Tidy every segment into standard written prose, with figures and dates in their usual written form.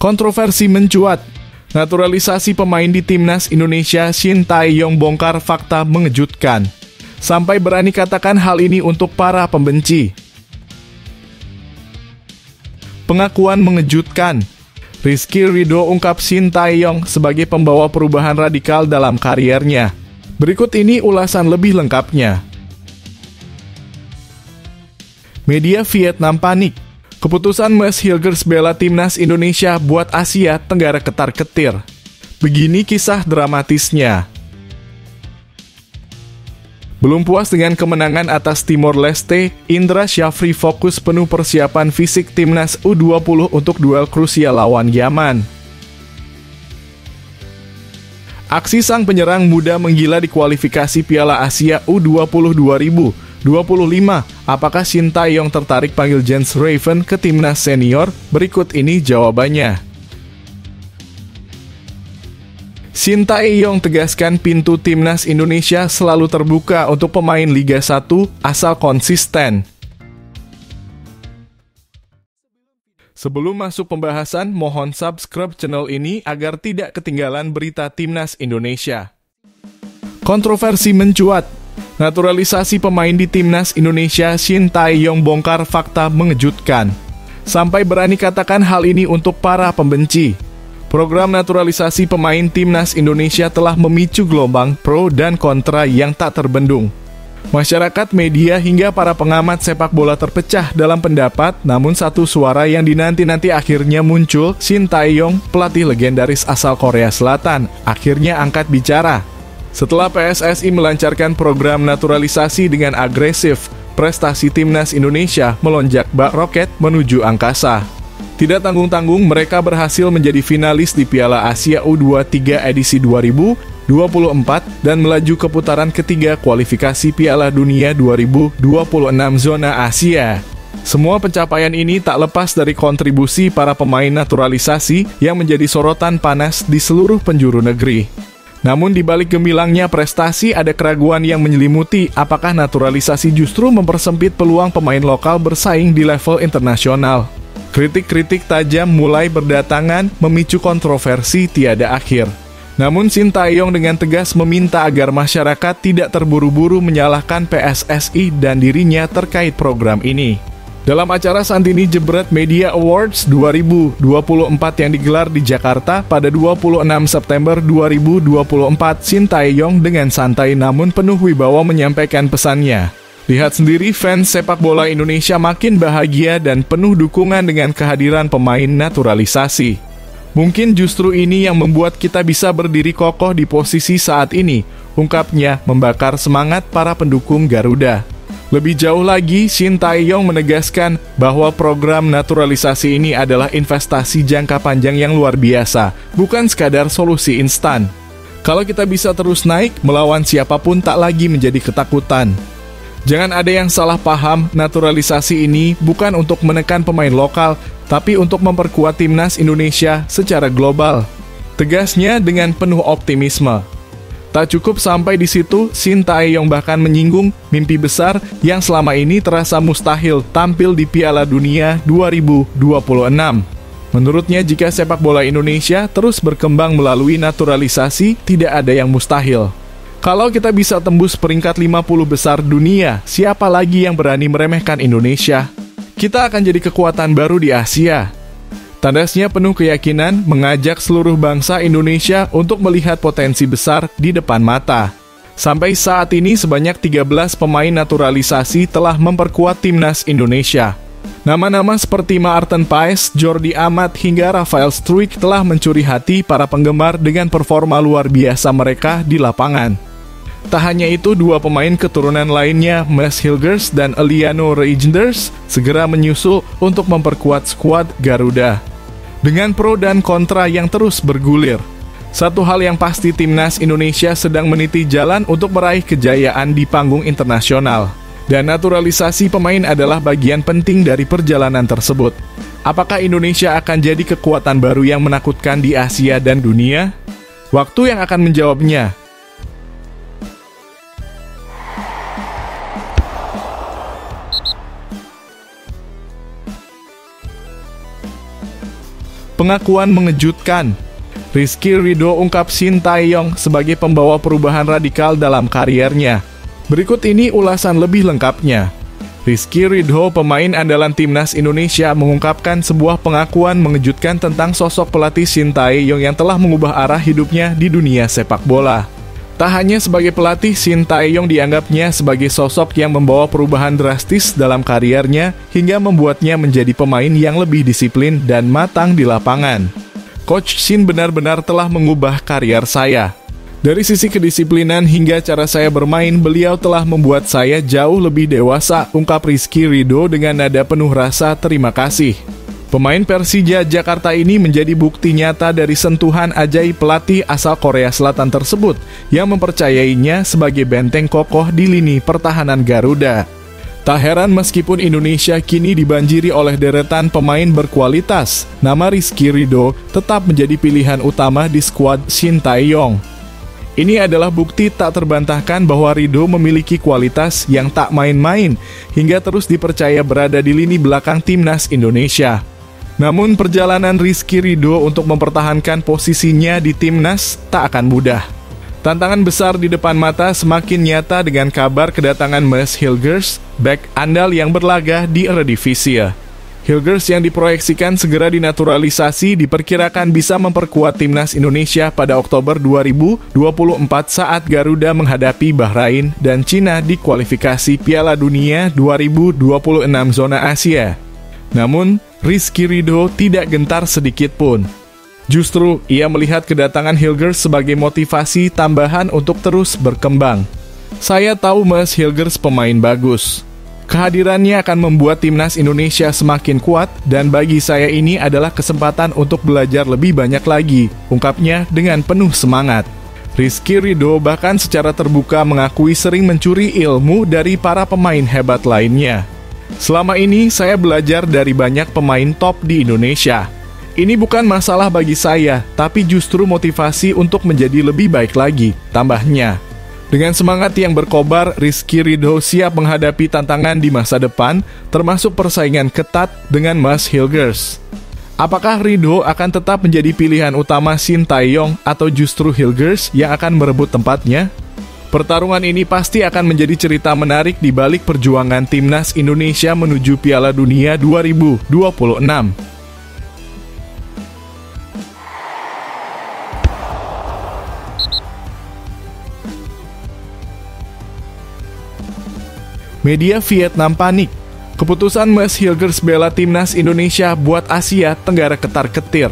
Kontroversi mencuat. Naturalisasi pemain di timnas Indonesia Shin Tae-yong bongkar fakta mengejutkan. Sampai berani katakan hal ini untuk para pembenci. Pengakuan mengejutkan. Rizky Ridho ungkap Shin Tae-yong sebagai pembawa perubahan radikal dalam kariernya. Berikut ini ulasan lebih lengkapnya. Media Vietnam panik. Keputusan Mes Hilgers bela timnas Indonesia buat Asia Tenggara ketar-ketir. Begini kisah dramatisnya. Belum puas dengan kemenangan atas Timor Leste, Indra Syafri fokus penuh persiapan fisik timnas U20 untuk duel krusial lawan Yaman. Aksi sang penyerang muda menggila di kualifikasi Piala Asia U20 2025. Apakah Shin Tae-yong tertarik panggil Jens Raven ke timnas senior? Berikut ini jawabannya. Shin Tae-yong tegaskan pintu timnas Indonesia selalu terbuka untuk pemain Liga 1 asal konsisten. Sebelum masuk pembahasan, mohon subscribe channel ini agar tidak ketinggalan berita timnas Indonesia. Kontroversi mencuat. Naturalisasi pemain di timnas Indonesia Shin Tae-yong bongkar fakta mengejutkan. Sampai berani katakan hal ini untuk para pembenci. Program naturalisasi pemain timnas Indonesia telah memicu gelombang pro dan kontra yang tak terbendung. Masyarakat, media, hingga para pengamat sepak bola terpecah dalam pendapat, namun satu suara yang dinanti-nanti akhirnya muncul. Shin Tae-yong, pelatih legendaris asal Korea Selatan, akhirnya angkat bicara. Setelah PSSI melancarkan program naturalisasi dengan agresif, prestasi timnas Indonesia melonjak bak roket menuju angkasa. Tidak tanggung-tanggung, mereka berhasil menjadi finalis di Piala Asia U23 edisi 2024 dan melaju ke putaran ketiga kualifikasi Piala Dunia 2026 zona Asia. Semua pencapaian ini tak lepas dari kontribusi para pemain naturalisasi yang menjadi sorotan panas di seluruh penjuru negeri. Namun di balik gemilangnya prestasi ada keraguan yang menyelimuti apakah naturalisasi justru mempersempit peluang pemain lokal bersaing di level internasional. Kritik-kritik tajam mulai berdatangan memicu kontroversi tiada akhir. Namun Shin Tae-yong dengan tegas meminta agar masyarakat tidak terburu-buru menyalahkan PSSI dan dirinya terkait program ini. Dalam acara Santini Jebret Media Awards 2024 yang digelar di Jakarta pada 26 September 2024, Shin Tae-yong dengan santai namun penuh wibawa menyampaikan pesannya. Lihat sendiri, fans sepak bola Indonesia makin bahagia dan penuh dukungan dengan kehadiran pemain naturalisasi. Mungkin justru ini yang membuat kita bisa berdiri kokoh di posisi saat ini, ungkapnya membakar semangat para pendukung Garuda. Lebih jauh lagi, Shin Tae-yong menegaskan bahwa program naturalisasi ini adalah investasi jangka panjang yang luar biasa, bukan sekadar solusi instan. Kalau kita bisa terus naik, melawan siapapun tak lagi menjadi ketakutan. Jangan ada yang salah paham, naturalisasi ini bukan untuk menekan pemain lokal, tapi untuk memperkuat timnas Indonesia secara global. Tegasnya dengan penuh optimisme. Tak cukup sampai di situ, Shin Tae-yong bahkan menyinggung mimpi besar yang selama ini terasa mustahil tampil di Piala Dunia 2026. Menurutnya, jika sepak bola Indonesia terus berkembang melalui naturalisasi, tidak ada yang mustahil. Kalau kita bisa tembus peringkat 50 besar dunia, siapa lagi yang berani meremehkan Indonesia? Kita akan jadi kekuatan baru di Asia. Tandasnya penuh keyakinan mengajak seluruh bangsa Indonesia untuk melihat potensi besar di depan mata. Sampai saat ini sebanyak 13 pemain naturalisasi telah memperkuat timnas Indonesia. Nama-nama seperti Maarten Paes, Jordi Amat, hingga Rafael Struijk telah mencuri hati para penggemar dengan performa luar biasa mereka di lapangan. Tak hanya itu, dua pemain keturunan lainnya, Mes Hilgers dan Eliano Reijnders, segera menyusul untuk memperkuat skuad Garuda. Dengan pro dan kontra yang terus bergulir, satu hal yang pasti, timnas Indonesia sedang meniti jalan untuk meraih kejayaan di panggung internasional. Dan naturalisasi pemain adalah bagian penting dari perjalanan tersebut. Apakah Indonesia akan jadi kekuatan baru yang menakutkan di Asia dan dunia? Waktu yang akan menjawabnya. pengakuan mengejutkan. Rizky Ridho ungkap Shin Tae-yong sebagai pembawa perubahan radikal dalam kariernya. Berikut ini ulasan lebih lengkapnya. Rizky Ridho, pemain andalan timnas Indonesia, mengungkapkan sebuah pengakuan mengejutkan tentang sosok pelatih Shin Tae-yong yang telah mengubah arah hidupnya di dunia sepak bola. Tak hanya sebagai pelatih, Shin Tae-yong dianggapnya sebagai sosok yang membawa perubahan drastis dalam kariernya hingga membuatnya menjadi pemain yang lebih disiplin dan matang di lapangan. Coach Shin benar-benar telah mengubah karier saya. Dari sisi kedisiplinan hingga cara saya bermain, beliau telah membuat saya jauh lebih dewasa, ungkap Rizky Ridho dengan nada penuh rasa terima kasih. Pemain Persija Jakarta ini menjadi bukti nyata dari sentuhan ajaib pelatih asal Korea Selatan tersebut yang mempercayainya sebagai benteng kokoh di lini pertahanan Garuda. Tak heran meskipun Indonesia kini dibanjiri oleh deretan pemain berkualitas, nama Rizky Ridho tetap menjadi pilihan utama di skuad Shin Tae-yong. Ini adalah bukti tak terbantahkan bahwa Ridho memiliki kualitas yang tak main-main hingga terus dipercaya berada di lini belakang timnas Indonesia. Namun perjalanan Rizky Ridho untuk mempertahankan posisinya di timnas tak akan mudah. Tantangan besar di depan mata semakin nyata dengan kabar kedatangan Mads Hilgers, bek andal yang berlaga di Eredivisie. Hilgers yang diproyeksikan segera dinaturalisasi diperkirakan bisa memperkuat timnas Indonesia pada Oktober 2024 saat Garuda menghadapi Bahrain dan Cina di kualifikasi Piala Dunia 2026 zona Asia. Namun, Rizky Ridho tidak gentar sedikit pun. Justru, ia melihat kedatangan Hilgers sebagai motivasi tambahan untuk terus berkembang. Saya tahu Mads Hilgers pemain bagus. Kehadirannya akan membuat timnas Indonesia semakin kuat dan bagi saya ini adalah kesempatan untuk belajar lebih banyak lagi, ungkapnya dengan penuh semangat. Rizky Ridho bahkan secara terbuka mengakui sering mencuri ilmu dari para pemain hebat lainnya. Selama ini saya belajar dari banyak pemain top di Indonesia. Ini bukan masalah bagi saya, tapi justru motivasi untuk menjadi lebih baik lagi, tambahnya. Dengan semangat yang berkobar, Rizky Ridho siap menghadapi tantangan di masa depan, termasuk persaingan ketat dengan Mads Hilgers. Apakah Ridho akan tetap menjadi pilihan utama Shin Tae-yong atau justru Hilgers yang akan merebut tempatnya? Pertarungan ini pasti akan menjadi cerita menarik di balik perjuangan timnas Indonesia menuju Piala Dunia 2026. Media Vietnam panik. Keputusan Mads Hilgers bela timnas Indonesia buat Asia Tenggara ketar-ketir.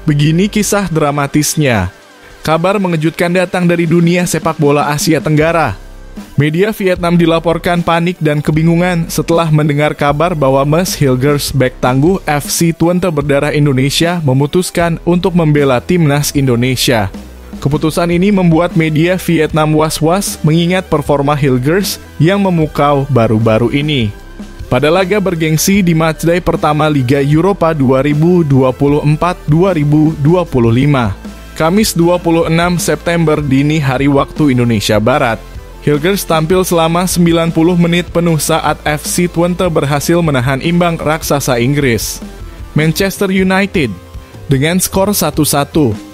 Begini kisah dramatisnya. Kabar mengejutkan datang dari dunia sepak bola Asia Tenggara. Media Vietnam dilaporkan panik dan kebingungan setelah mendengar kabar bahwa Mads Hilgers, bek tangguh FC Twente berdarah Indonesia, memutuskan untuk membela timnas Indonesia. Keputusan ini membuat media Vietnam was-was mengingat performa Hilgers yang memukau baru-baru ini. Pada laga bergengsi di matchday pertama Liga Eropa 2024-2025, Kamis 26 September dini hari waktu Indonesia Barat, Hilgers tampil selama 90 menit penuh saat FC Twente berhasil menahan imbang raksasa Inggris, Manchester United, dengan skor 1-1.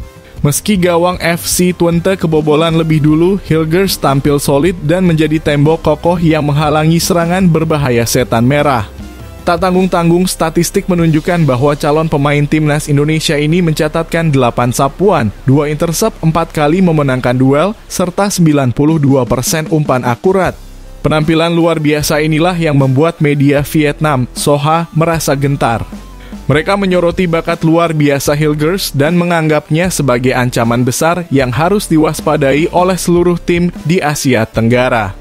Meski gawang FC Twente kebobolan lebih dulu, Hilgers tampil solid dan menjadi tembok kokoh yang menghalangi serangan berbahaya setan merah. Tak tanggung-tanggung, statistik menunjukkan bahwa calon pemain timnas Indonesia ini mencatatkan 8 sapuan, 2 intercept, 4 kali memenangkan duel, serta 92% umpan akurat. Penampilan luar biasa inilah yang membuat media Vietnam, Soha, merasa gentar. Mereka menyoroti bakat luar biasa Hilgers dan menganggapnya sebagai ancaman besar yang harus diwaspadai oleh seluruh tim di Asia Tenggara.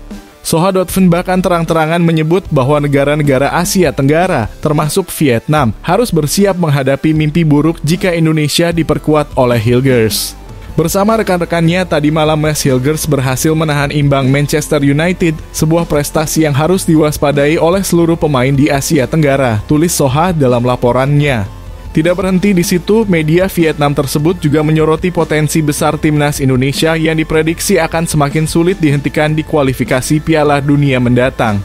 Soha.ven bahkan terang-terangan menyebut bahwa negara-negara Asia Tenggara, termasuk Vietnam, harus bersiap menghadapi mimpi buruk jika Indonesia diperkuat oleh Hilgers. Bersama rekan-rekannya, tadi malam Mads Hilgers berhasil menahan imbang Manchester United, sebuah prestasi yang harus diwaspadai oleh seluruh pemain di Asia Tenggara, tulis Soha dalam laporannya. Tidak berhenti di situ, media Vietnam tersebut juga menyoroti potensi besar timnas Indonesia yang diprediksi akan semakin sulit dihentikan di kualifikasi Piala Dunia mendatang.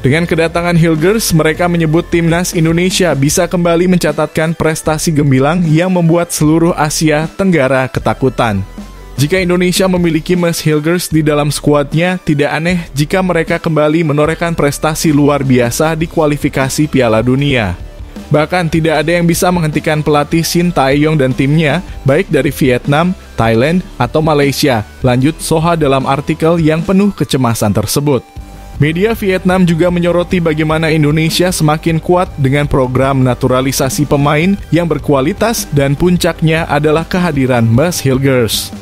Dengan kedatangan Hilgers, mereka menyebut timnas Indonesia bisa kembali mencatatkan prestasi gemilang yang membuat seluruh Asia Tenggara ketakutan. Jika Indonesia memiliki Mas Hilgers di dalam skuadnya, tidak aneh jika mereka kembali menorehkan prestasi luar biasa di kualifikasi Piala Dunia. Bahkan tidak ada yang bisa menghentikan pelatih Shin Tae-yong dan timnya, baik dari Vietnam, Thailand, atau Malaysia. Lanjut Soha dalam artikel yang penuh kecemasan tersebut. Media Vietnam juga menyoroti bagaimana Indonesia semakin kuat dengan program naturalisasi pemain yang berkualitas dan puncaknya adalah kehadiran Mas Hilgers.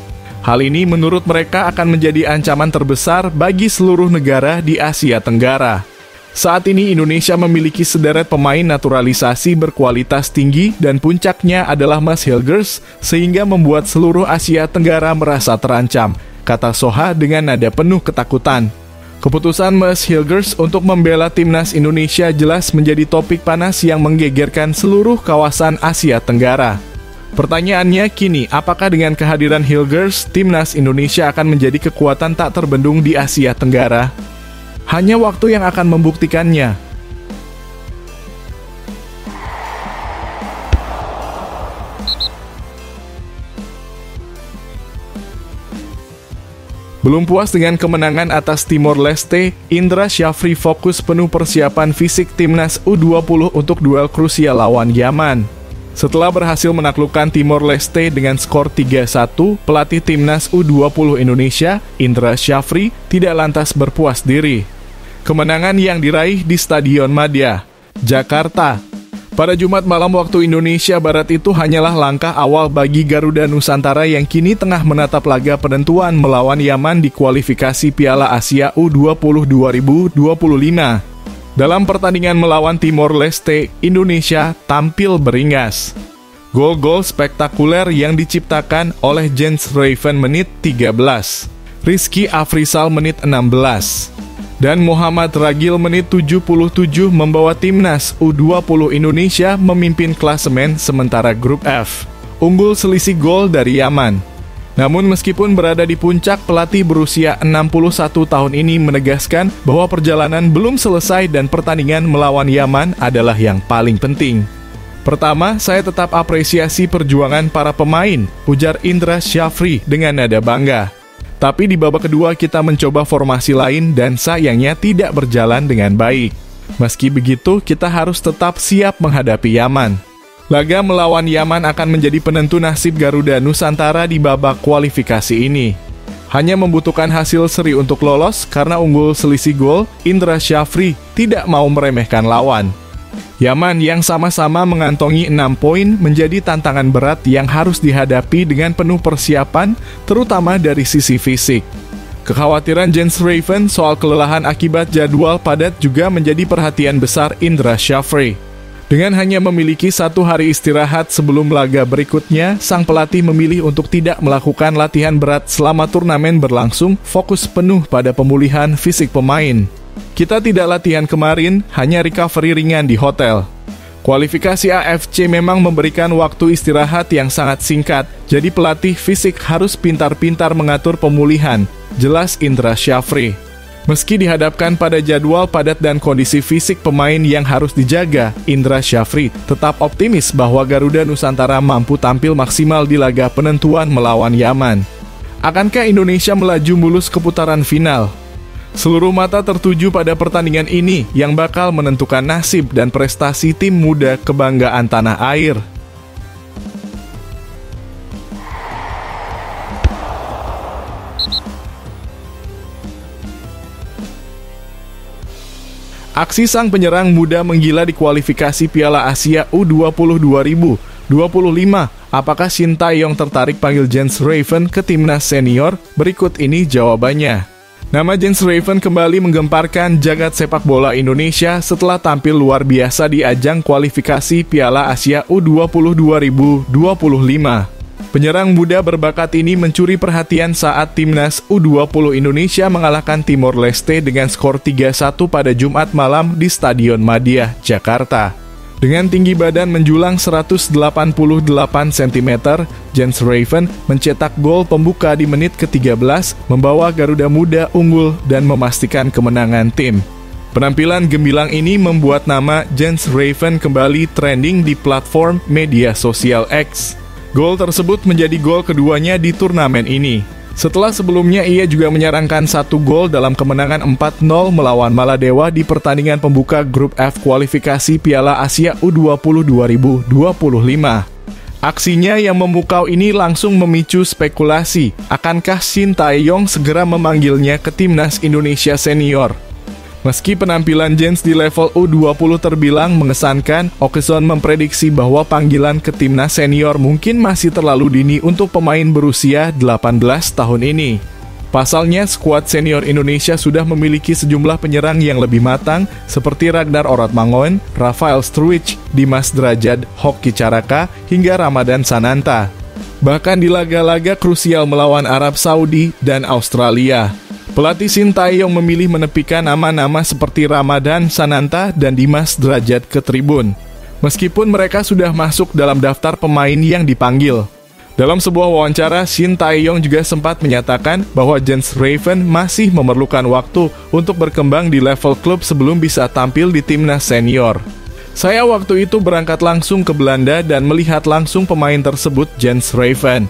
Hal ini menurut mereka akan menjadi ancaman terbesar bagi seluruh negara di Asia Tenggara. Saat ini Indonesia memiliki sederet pemain naturalisasi berkualitas tinggi dan puncaknya adalah Mas Hilgers sehingga membuat seluruh Asia Tenggara merasa terancam, kata Soha dengan nada penuh ketakutan. Keputusan Mas Hilgers untuk membela timnas Indonesia jelas menjadi topik panas yang menggegerkan seluruh kawasan Asia Tenggara. Pertanyaannya kini, apakah dengan kehadiran Hilgers, timnas Indonesia akan menjadi kekuatan tak terbendung di Asia Tenggara? Hanya waktu yang akan membuktikannya. Belum puas dengan kemenangan atas Timor Leste, Indra Syafri fokus penuh persiapan fisik timnas U20 untuk duel krusial lawan Yaman. Setelah berhasil menaklukkan Timor Leste dengan skor 3-1, pelatih timnas U20 Indonesia, Indra Syafri, tidak lantas berpuas diri. Kemenangan yang diraih di Stadion Madia, Jakarta, pada Jumat malam waktu Indonesia Barat itu hanyalah langkah awal bagi Garuda Nusantara yang kini tengah menatap laga penentuan melawan Yaman di kualifikasi Piala Asia U20 2025. Dalam pertandingan melawan Timor Leste, Indonesia tampil beringas. Gol-gol spektakuler yang diciptakan oleh Jens Raven menit 13, Rizky Afrizal menit 16, dan Muhammad Ragil menit 77 membawa timnas U20 Indonesia memimpin klasemen sementara grup F, unggul selisih gol dari Yaman. Namun meskipun berada di puncak, pelatih berusia 61 tahun ini menegaskan bahwa perjalanan belum selesai dan pertandingan melawan Yaman adalah yang paling penting. Pertama, saya tetap apresiasi perjuangan para pemain, ujar Indra Syafri dengan nada bangga. Tapi di babak kedua kita mencoba formasi lain dan sayangnya tidak berjalan dengan baik. Meski begitu, kita harus tetap siap menghadapi Yaman. Laga melawan Yaman akan menjadi penentu nasib Garuda Nusantara di babak kualifikasi ini. Hanya membutuhkan hasil seri untuk lolos karena unggul selisih gol, Indra Syafri tidak mau meremehkan lawan. Yaman yang sama-sama mengantongi 6 poin menjadi tantangan berat yang harus dihadapi dengan penuh persiapan, terutama dari sisi fisik. Kekhawatiran Jens Raven soal kelelahan akibat jadwal padat juga menjadi perhatian besar Indra Syafri. Dengan hanya memiliki 1 hari istirahat sebelum laga berikutnya, sang pelatih memilih untuk tidak melakukan latihan berat selama turnamen berlangsung, fokus penuh pada pemulihan fisik pemain. Kita tidak latihan kemarin, hanya recovery ringan di hotel. Kualifikasi AFC memang memberikan waktu istirahat yang sangat singkat, jadi pelatih fisik harus pintar-pintar mengatur pemulihan, jelas Indra Syafri. Meski dihadapkan pada jadwal padat dan kondisi fisik pemain yang harus dijaga, Indra Syafri tetap optimis bahwa Garuda Nusantara mampu tampil maksimal di laga penentuan melawan Yaman. Akankah Indonesia melaju mulus ke putaran final? Seluruh mata tertuju pada pertandingan ini yang bakal menentukan nasib dan prestasi tim muda kebanggaan tanah air. Aksi sang penyerang muda menggila di kualifikasi Piala Asia U20 2025. Apakah Shin Tae-yong tertarik panggil Jens Raven ke timnas senior? Berikut ini jawabannya. Nama Jens Raven kembali menggemparkan jagat sepak bola Indonesia setelah tampil luar biasa di ajang kualifikasi Piala Asia U20 2025. Penyerang muda berbakat ini mencuri perhatian saat timnas U20 Indonesia mengalahkan Timor Leste dengan skor 3-1 pada Jumat malam di Stadion Madia, Jakarta. Dengan tinggi badan menjulang 188 cm, Jens Raven mencetak gol pembuka di menit ke-13, membawa Garuda Muda unggul dan memastikan kemenangan tim. Penampilan gemilang ini membuat nama Jens Raven kembali trending di platform media sosial X. Gol tersebut menjadi gol keduanya di turnamen ini. Setelah sebelumnya ia juga menyerangkan 1 gol dalam kemenangan 4-0 melawan Maladewa di pertandingan pembuka grup F kualifikasi Piala Asia U20 2025. Aksinya yang memukau ini langsung memicu spekulasi, akankah Shin Tae-yong segera memanggilnya ke timnas Indonesia senior? Meski penampilan Jens di level U20 terbilang mengesankan, Okeson memprediksi bahwa panggilan ke timnas senior mungkin masih terlalu dini untuk pemain berusia 18 tahun ini. Pasalnya, skuad senior Indonesia sudah memiliki sejumlah penyerang yang lebih matang seperti Ragnar Oratmangoen, Rafael Struwich, Dimas Drajad, Hoki Caraka, hingga Ramadan Sananta. Bahkan di laga-laga krusial melawan Arab Saudi dan Australia, pelatih Shin Tae-yong memilih menepikan nama-nama seperti Ramadan Sananta dan Dimas Drajad ke tribun, meskipun mereka sudah masuk dalam daftar pemain yang dipanggil. Dalam sebuah wawancara, Shin Tae-yong juga sempat menyatakan bahwa Jens Raven masih memerlukan waktu untuk berkembang di level klub sebelum bisa tampil di timnas senior. Saya waktu itu berangkat langsung ke Belanda dan melihat langsung pemain tersebut, Jens Raven.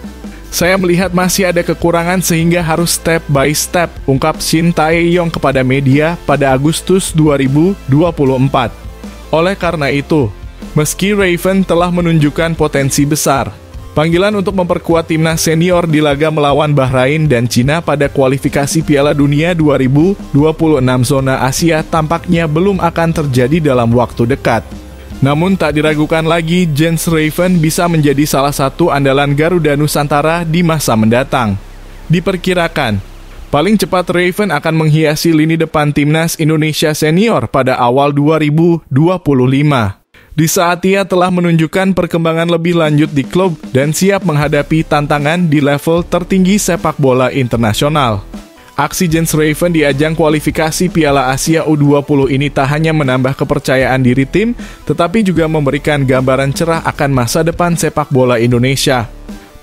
Saya melihat masih ada kekurangan sehingga harus step by step, ungkap Shin Tae-yong kepada media pada Agustus 2024. Oleh karena itu, meski Raven telah menunjukkan potensi besar, panggilan untuk memperkuat timnas senior di laga melawan Bahrain dan Cina pada kualifikasi Piala Dunia 2026 zona Asia tampaknya belum akan terjadi dalam waktu dekat. Namun tak diragukan lagi, Jens Raven bisa menjadi salah satu andalan Garuda Nusantara di masa mendatang. Diperkirakan, paling cepat Raven akan menghiasi lini depan timnas Indonesia senior pada awal 2025. Di saat ia telah menunjukkan perkembangan lebih lanjut di klub dan siap menghadapi tantangan di level tertinggi sepak bola internasional. Aksi Jens Raven di ajang kualifikasi Piala Asia U20 ini tak hanya menambah kepercayaan diri tim, tetapi juga memberikan gambaran cerah akan masa depan sepak bola Indonesia.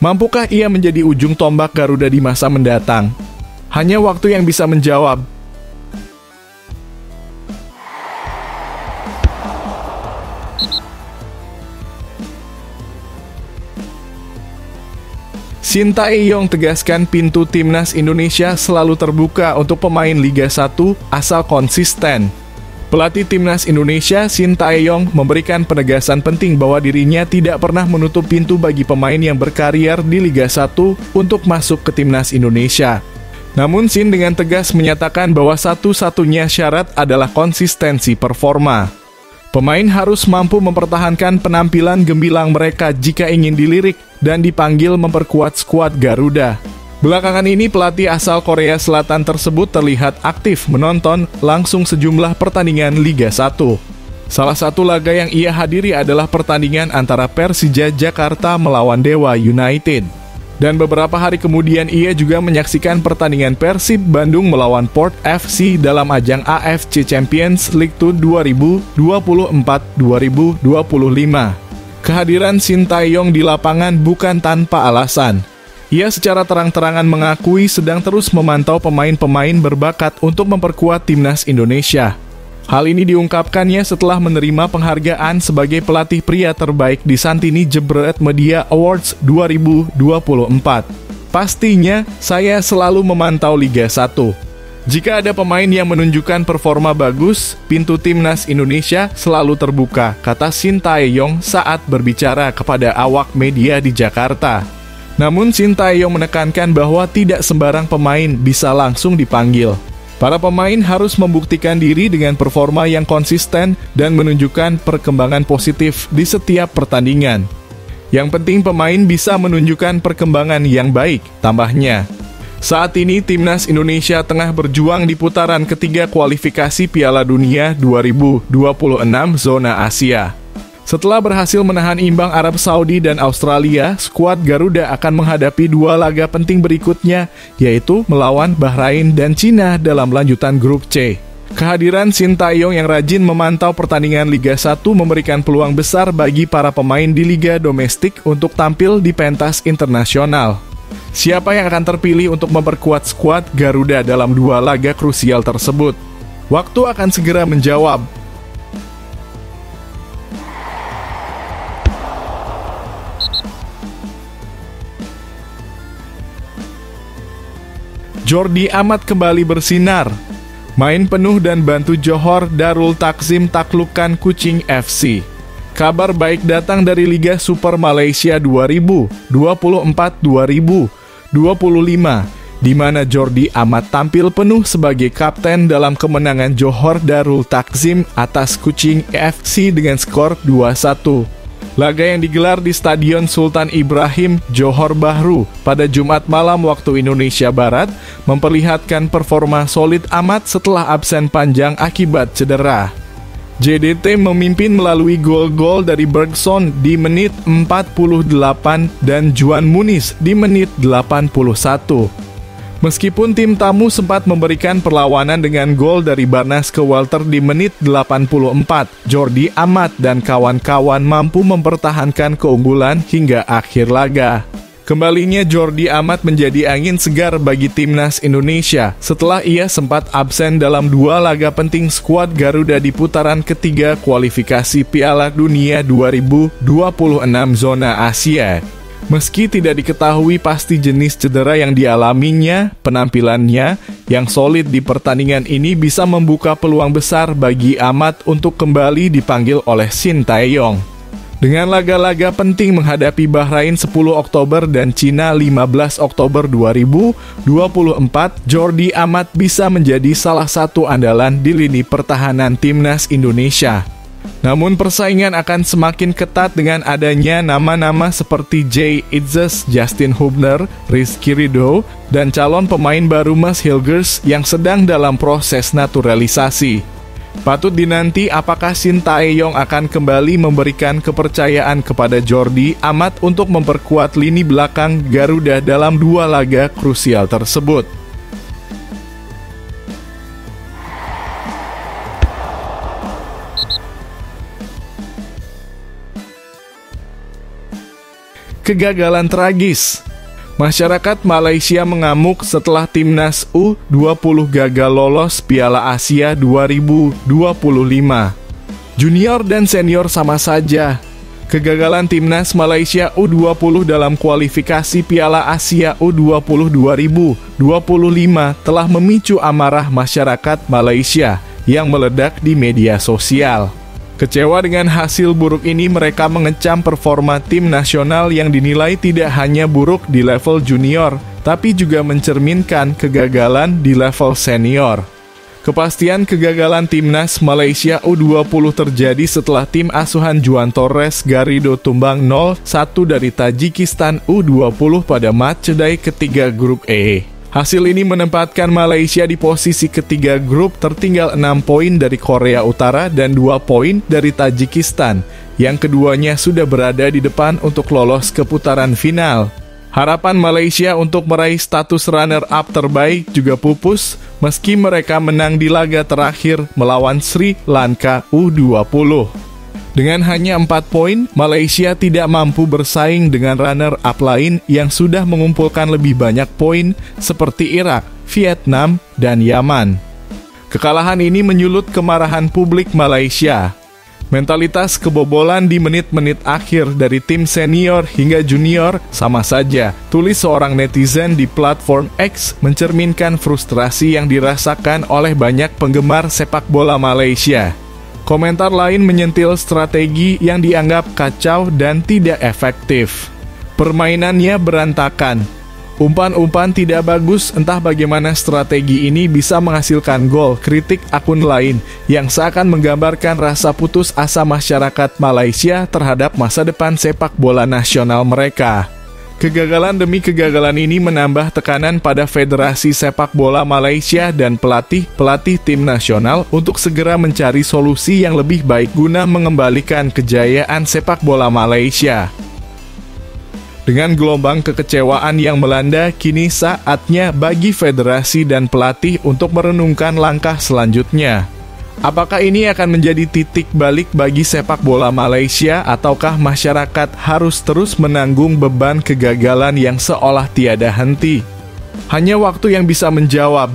Mampukah ia menjadi ujung tombak Garuda di masa mendatang? Hanya waktu yang bisa menjawab. Shin Tae-yong tegaskan pintu timnas Indonesia selalu terbuka untuk pemain Liga 1 asal konsisten. Pelatih timnas Indonesia, Shin Tae-yong, memberikan penegasan penting bahwa dirinya tidak pernah menutup pintu bagi pemain yang berkarier di Liga 1 untuk masuk ke timnas Indonesia. Namun Shin dengan tegas menyatakan bahwa satu-satunya syarat adalah konsistensi performa. Pemain harus mampu mempertahankan penampilan gemilang mereka jika ingin dilirik dan dipanggil memperkuat skuad Garuda. Belakangan ini pelatih asal Korea Selatan tersebut terlihat aktif menonton langsung sejumlah pertandingan Liga 1. Salah satu laga yang ia hadiri adalah pertandingan antara Persija Jakarta melawan Dewa United. Dan beberapa hari kemudian ia juga menyaksikan pertandingan Persib Bandung melawan Port FC dalam ajang AFC Champions League 2024-2025. Kehadiran Shin Tae-yong di lapangan bukan tanpa alasan. Ia secara terang-terangan mengakui sedang terus memantau pemain-pemain berbakat untuk memperkuat timnas Indonesia. Hal ini diungkapkannya setelah menerima penghargaan sebagai pelatih pria terbaik di Santini Jebret Media Awards 2024. Pastinya, saya selalu memantau Liga 1. Jika ada pemain yang menunjukkan performa bagus, pintu timnas Indonesia selalu terbuka, kata Shin Tae-yong saat berbicara kepada awak media di Jakarta. Namun Shin Tae-yong menekankan bahwa tidak sembarang pemain bisa langsung dipanggil. Para pemain harus membuktikan diri dengan performa yang konsisten dan menunjukkan perkembangan positif di setiap pertandingan. Yang penting pemain bisa menunjukkan perkembangan yang baik, tambahnya. Saat ini timnas Indonesia tengah berjuang di putaran ketiga kualifikasi Piala Dunia 2026 zona Asia. Setelah berhasil menahan imbang Arab Saudi dan Australia, skuad Garuda akan menghadapi dua laga penting berikutnya, yaitu melawan Bahrain dan Cina dalam lanjutan grup C. Kehadiran Shin Tae-yong yang rajin memantau pertandingan Liga 1 memberikan peluang besar bagi para pemain di liga domestik untuk tampil di pentas internasional. Siapa yang akan terpilih untuk memperkuat skuad Garuda dalam dua laga krusial tersebut? Waktu akan segera menjawab. Jordi Amat kembali bersinar. Main penuh dan bantu Johor Darul Takzim taklukkan Kuching FC. Kabar baik datang dari Liga Super Malaysia 2024-2025, di mana Jordi Amat tampil penuh sebagai kapten dalam kemenangan Johor Darul Takzim atas Kuching FC dengan skor 2-1. Laga yang digelar di Stadion Sultan Ibrahim, Johor Bahru pada Jumat malam waktu Indonesia Barat memperlihatkan performa solid Amat setelah absen panjang akibat cedera. JDT memimpin melalui gol-gol dari Bergson di menit 48 dan Juan Muniz di menit 81. Meskipun tim tamu sempat memberikan perlawanan dengan gol dari Barnas Kewalter di menit 84, Jordi Amat dan kawan-kawan mampu mempertahankan keunggulan hingga akhir laga. Kembalinya Jordi Amat menjadi angin segar bagi timnas Indonesia setelah ia sempat absen dalam 2 laga penting skuad Garuda di putaran ketiga kualifikasi Piala Dunia 2026 zona Asia. Meski tidak diketahui pasti jenis cedera yang dialaminya, penampilannya yang solid di pertandingan ini bisa membuka peluang besar bagi Amat untuk kembali dipanggil oleh Shin Tae-yong. Dengan laga-laga penting menghadapi Bahrain 10 Oktober dan Cina 15 Oktober 2024, Jordi Amat bisa menjadi salah satu andalan di lini pertahanan timnas Indonesia. Namun persaingan akan semakin ketat dengan adanya nama-nama seperti Jay Itzes, Justin Hubner, Rizky Ridho, dan calon pemain baru Mas Hilgers yang sedang dalam proses naturalisasi. Patut dinanti apakah Shin Tae-yong akan kembali memberikan kepercayaan kepada Jordi Amat untuk memperkuat lini belakang Garuda dalam 2 laga krusial tersebut. Kegagalan tragis. Masyarakat Malaysia mengamuk setelah timnas U20 gagal lolos Piala Asia 2025. Junior dan senior sama saja. Kegagalan timnas Malaysia U20 dalam kualifikasi Piala Asia U20 2025 telah memicu amarah masyarakat Malaysia yang meledak di media sosial. Kecewa dengan hasil buruk ini, mereka mengecam performa tim nasional yang dinilai tidak hanya buruk di level junior, tapi juga mencerminkan kegagalan di level senior. Kepastian kegagalan timnas Malaysia U20 terjadi setelah tim asuhan Juan Torres Garrido tumbang 0-1 dari Tajikistan U20 pada matchday ketiga grup E. Hasil ini menempatkan Malaysia di posisi ketiga grup, tertinggal 6 poin dari Korea Utara dan 2 poin dari Tajikistan, yang keduanya sudah berada di depan untuk lolos ke putaran final. Harapan Malaysia untuk meraih status runner-up terbaik juga pupus, meski mereka menang di laga terakhir melawan Sri Lanka U20. Dengan hanya 4 poin, Malaysia tidak mampu bersaing dengan runner-up lain yang sudah mengumpulkan lebih banyak poin seperti Irak, Vietnam, dan Yaman. Kekalahan ini menyulut kemarahan publik Malaysia. Mentalitas kebobolan di menit-menit akhir dari tim senior hingga junior sama saja, tulis seorang netizen di platform X, mencerminkan frustrasi yang dirasakan oleh banyak penggemar sepak bola Malaysia. Komentar lain menyentil strategi yang dianggap kacau dan tidak efektif. Permainannya berantakan. Umpan-umpan tidak bagus, entah bagaimana strategi ini bisa menghasilkan gol, kritik akun lain yang seakan menggambarkan rasa putus asa masyarakat Malaysia terhadap masa depan sepak bola nasional mereka. Kegagalan demi kegagalan ini menambah tekanan pada Federasi Sepak Bola Malaysia dan pelatih-pelatih tim nasional untuk segera mencari solusi yang lebih baik guna mengembalikan kejayaan sepak bola Malaysia. Dengan gelombang kekecewaan yang melanda, kini saatnya bagi federasi dan pelatih untuk merenungkan langkah selanjutnya. Apakah ini akan menjadi titik balik bagi sepak bola Malaysia, ataukah masyarakat harus terus menanggung beban kegagalan yang seolah tiada henti? Hanya waktu yang bisa menjawab.